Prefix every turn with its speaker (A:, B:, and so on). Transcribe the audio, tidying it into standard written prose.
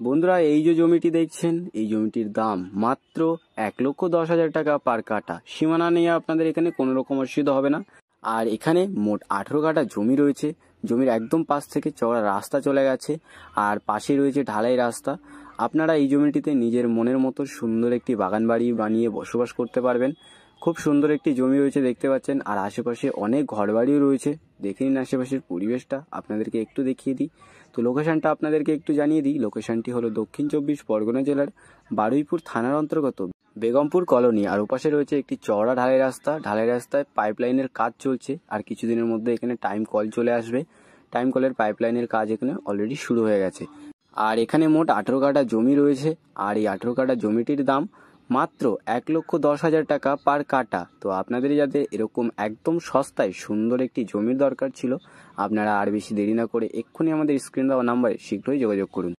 A: বন্ধুরা, এই যে জমিটি দেখছেন, এই জমিটির দাম মাত্র 1,10,000 টাকা পার কাঠা। সীমানা নিয়ে আপনাদের এখানে কোনো রকম অসুবিধা হবে না। আর এখানে মোট 18 কাঠা জমি রয়েছে। জমির একদম পাশ থেকে চওড়া রাস্তা চলে গেছে, আর পাশে রয়েছে ঢালাই রাস্তা। আপনারা এই জমিটিতে নিজের মনের মতো সুন্দর একটি বাগান বাড়ি বানিয়ে বসবাস করতে পারবেন। খুব সুন্দর একটি জমি রয়েছে দেখতে পাচ্ছেন, আর আশেপাশে অনেক ঘরবাড়িও রয়েছে। দেখে নিন আশেপাশের পরিবেশটা, আপনাদেরকে একটু দেখিয়ে দিই। তো লোকেশনটা আপনাদেরকে একটু জানিয়ে দিই। লোকেশনটি হলো দক্ষিণ 24 পরগনা জেলার বারুইপুর থানার অন্তর্গত বেগমপুর কলোনি। আর ওপাশে রয়েছে একটি চওড়া ঢালাই রাস্তা। ঢালাই রাস্তায় পাইপলাইনের কাজ চলছে, আর কিছুদিনের মধ্যে এখানে টাইম কল চলে আসবে। টাইম কলের পাইপলাইনের কাজ এখানে অলরেডি শুরু হয়ে গেছে। আর এখানে মোট 18 কাঠা জমি রয়েছে, আর এই 18 কাঠা জমিটির দাম মাত্র 1,10,000 টাকা পার কাঠা। তো আপনাদের যাতে এরকম একদম সস্তায় সুন্দর একটি জমির দরকার ছিল, আপনারা আর বেশি দেরি না করে এক্ষুনি আমাদের স্ক্রিন দেওয়া নাম্বারে শীঘ্রই যোগাযোগ করুন।